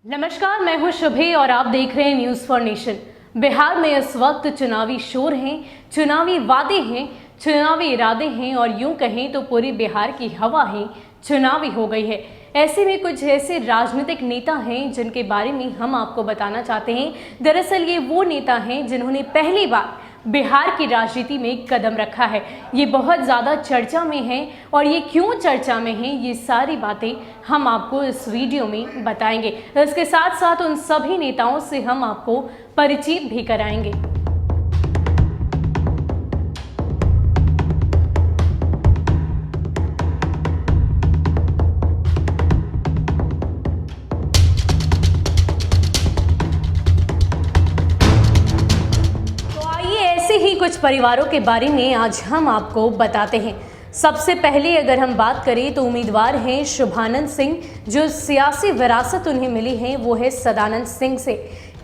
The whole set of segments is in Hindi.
नमस्कार, मैं हूं शुभे और आप देख रहे हैं न्यूज़ फॉर नेशन। बिहार में इस वक्त चुनावी शोर हैं, चुनावी वादे हैं, चुनावी इरादे हैं और यूं कहें तो पूरी बिहार की हवा ही चुनावी हो गई है। ऐसे में कुछ ऐसे राजनीतिक नेता हैं जिनके बारे में हम आपको बताना चाहते हैं। दरअसल ये वो नेता हैं जिन्होंने पहली बार बिहार की राजनीति में कदम रखा है। ये बहुत ज़्यादा चर्चा में हैं और ये क्यों चर्चा में हैं, ये सारी बातें हम आपको इस वीडियो में बताएंगे। इसके साथ साथ उन सभी नेताओं से हम आपको परिचित भी कराएंगे। कुछ परिवारों के बारे में आज हम आपको बताते हैं। सबसे पहले अगर हम बात करें तो उम्मीदवार हैं शुभानंद सिंह। जो सियासी विरासत उन्हें मिली है वो है सदानंद सिंह से।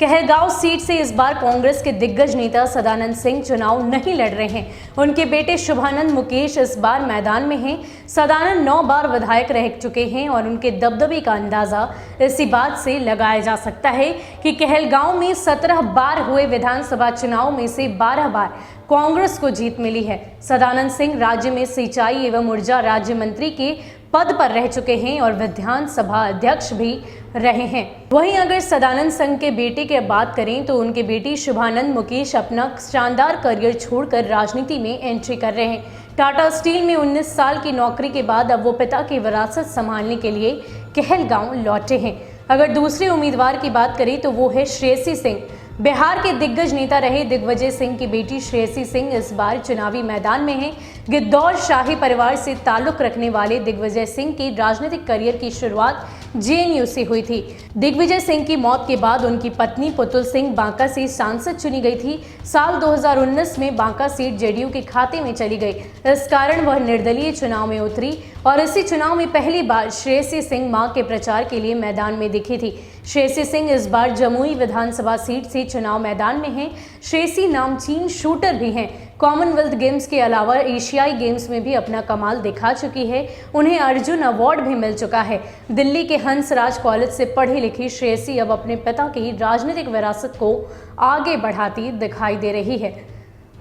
कहलगांव सीट से इस बार कांग्रेस के दिग्गज नेता सदानंद सिंह चुनाव नहीं लड़ रहे हैं। उनके बेटे शुभानंद मुकेश इस बार मैदान में हैं। सदानंद 9 बार विधायक रह चुके हैं और उनके दबदबे का अंदाजा इसी बात से लगाया जा सकता है कि कहलगांव में 17 बार हुए विधानसभा चुनाव में से 12 बार कांग्रेस को जीत मिली है। सदानंद सिंह राज्य में सिंचाई एवं ऊर्जा राज्य मंत्री के पद पर रह चुके हैं और विधानसभा अध्यक्ष भी रहे हैं। वहीं अगर सदानंद सिंह के बेटे की बात करें तो उनके बेटे शुभानंद मुकेश अपना शानदार करियर छोड़कर राजनीति में एंट्री कर रहे हैं। टाटा स्टील में 19 साल की नौकरी के बाद अब वो पिता की विरासत संभालने के लिए कहलगांव लौटे हैं। अगर दूसरे उम्मीदवार की बात करें तो वो है श्रेयसी सिंह। बिहार के दिग्गज नेता रहे दिग्विजय सिंह की बेटी श्रेयसी सिंह इस बार चुनावी मैदान में हैं। गिद्धौर शाही परिवार से ताल्लुक रखने वाले दिग्विजय सिंह की राजनीतिक करियर की शुरुआत जेएनयू से हुई थी। दिग्विजय सिंह की मौत के बाद उनकी पत्नी पुतुल सिंह बांका से सांसद चुनी गई थी। साल 2019 में बांका सीट जेडीयू के खाते में चली गई। इस कारण वह निर्दलीय चुनाव में उतरी और इसी चुनाव में पहली बार श्रेयसी सिंह मां के प्रचार के लिए मैदान में दिखी थी। श्रेयसी सिंह इस बार जमुई विधानसभा सीट से चुनाव मैदान में हैं। श्रेयसी नामचीन शूटर भी हैं। कॉमनवेल्थ गेम्स के अलावा एशियाई गेम्स में भी अपना कमाल दिखा चुकी है। उन्हें अर्जुन अवार्ड भी मिल चुका है। दिल्ली के हंसराज कॉलेज से पढ़ी लिखी श्रेयसी अब अपने पिता की राजनीतिक विरासत को आगे बढ़ाती दिखाई दे रही है।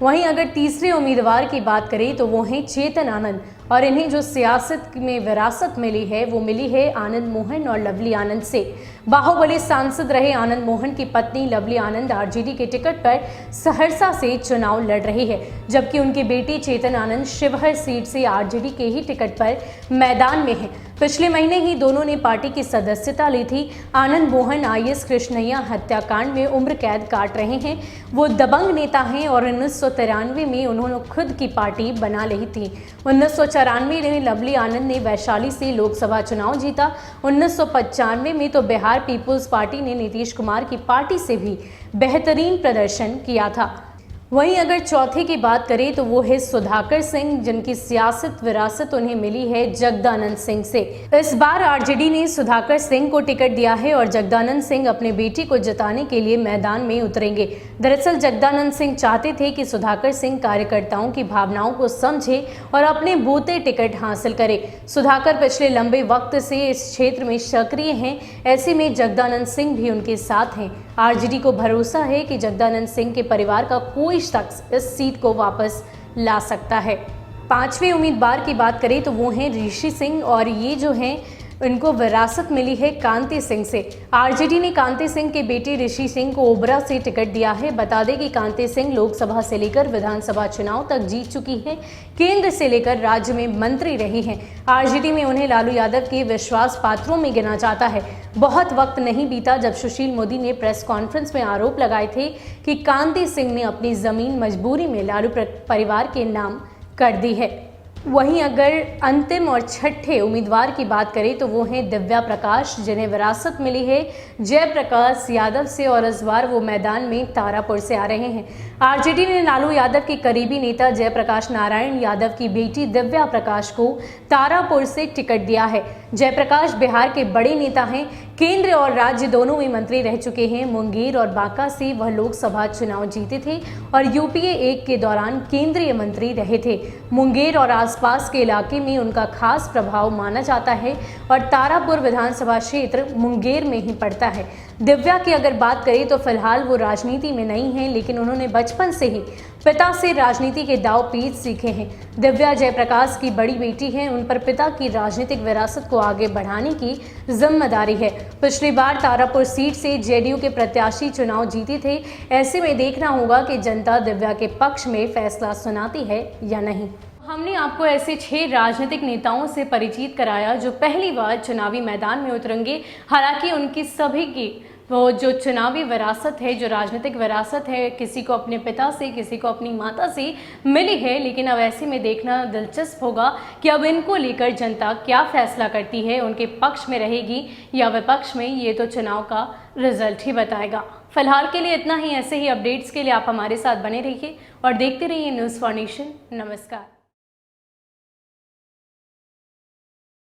वहीं अगर तीसरे उम्मीदवार की बात करें तो वो हैं चेतन आनंद और इन्हें जो सियासत में विरासत मिली है वो मिली है आनंद मोहन और लवली आनंद से। बाहुबली सांसद रहे आनंद मोहन की पत्नी लवली आनंद आरजेडी के टिकट पर सहरसा से चुनाव लड़ रही है, जबकि उनकी बेटी चेतन आनंद शिवहर सीट से आरजेडी के ही टिकट पर मैदान में है। पिछले महीने ही दोनों ने पार्टी की सदस्यता ली थी। आनंद मोहन आईएएस कृष्णैया हत्याकांड में उम्र कैद काट रहे हैं। वो दबंग नेता हैं और 1993 में उन्होंने खुद की पार्टी बना ली थी। 1994 में लवली आनंद ने वैशाली से लोकसभा चुनाव जीता। 1995 में तो बिहार पीपुल्स पार्टी ने नीतीश कुमार की पार्टी से भी बेहतरीन प्रदर्शन किया था। वहीं अगर चौथे की बात करें तो वो है सुधाकर सिंह, जिनकी सियासत विरासत उन्हें मिली है जगदानंद सिंह से। इस बार आरजेडी ने सुधाकर सिंह को टिकट दिया है और जगदानंद सिंह अपने बेटी को जिताने के लिए मैदान में उतरेंगे। दरअसल जगदानंद सिंह चाहते थे कि सुधाकर सिंह कार्यकर्ताओं की भावनाओं को समझे और अपने बूते टिकट हासिल करे। सुधाकर पिछले लंबे वक्त से इस क्षेत्र में सक्रिय हैं। ऐसे में जगदानंद सिंह भी उनके साथ हैं। आरजेडी को भरोसा है कि जगदानंद सिंह के परिवार का कोई शख्स इस सीट को वापस ला सकता है। पांचवें उम्मीदवार की बात करें तो वो हैं ऋषि सिंह और ये जो हैं इनको विरासत मिली है कांति सिंह से। आरजेडी ने कांति सिंह के बेटे ऋषि सिंह को ओबरा से टिकट दिया है। बता दें कि कांति सिंह लोकसभा से लेकर विधानसभा चुनाव तक जीत चुकी है। केंद्र से लेकर राज्य में मंत्री रही हैं। आरजेडी में उन्हें लालू यादव के विश्वास पात्रों में गिना जाता है। बहुत वक्त नहीं बीता जब सुशील मोदी ने प्रेस कॉन्फ्रेंस में आरोप लगाए थे कि कांति सिंह ने अपनी जमीन मजबूरी में लालू परिवार के नाम कर दी है। वहीं अगर अंतिम और छठे उम्मीदवार की बात करें तो वो हैं दिव्या प्रकाश, जिन्हें विरासत मिली है जयप्रकाश यादव से और इस बार वो मैदान में तारापुर से आ रहे हैं। आरजेडी ने लालू यादव के करीबी नेता जयप्रकाश नारायण यादव की बेटी दिव्या प्रकाश को तारापुर से टिकट दिया है। जयप्रकाश बिहार के बड़े नेता हैं, केंद्र और राज्य दोनों में मंत्री रह चुके हैं। मुंगेर और बांका से वह लोकसभा चुनाव जीते थे और यूपीए 1 के दौरान केंद्रीय मंत्री रहे थे। मुंगेर और आसपास के इलाके में उनका खास प्रभाव माना जाता है और तारापुर विधानसभा क्षेत्र मुंगेर में ही पड़ता है। दिव्या की अगर बात करें तो फिलहाल वो राजनीति में नहीं है, लेकिन उन्होंने बचपन से ही पिता से राजनीति के दांव पेच सीखे हैं। दिव्या जयप्रकाश की बड़ी बेटी हैं, उन पर पिता की राजनीतिक विरासत को आगे बढ़ाने की जिम्मेदारी है। पिछली बार तारापुर सीट से जेडीयू के प्रत्याशी चुनाव जीते थे। ऐसे में देखना होगा कि जनता दिव्या के पक्ष में फैसला सुनाती है या नहीं। हमने आपको ऐसे 6 राजनीतिक नेताओं से परिचित कराया जो पहली बार चुनावी मैदान में उतरेंगे। हालांकि उनकी सभी की वो जो चुनावी विरासत है, जो राजनीतिक विरासत है, किसी को अपने पिता से, किसी को अपनी माता से मिली है। लेकिन अब ऐसे में देखना दिलचस्प होगा कि अब इनको लेकर जनता क्या फैसला करती है, उनके पक्ष में रहेगी या विपक्ष में, ये तो चुनाव का रिजल्ट ही बताएगा। फिलहाल के लिए इतना ही। ऐसे ही अपडेट्स के लिए आप हमारे साथ बने रहिए और देखते रहिए न्यूज़ फॉर नेशन। नमस्कार।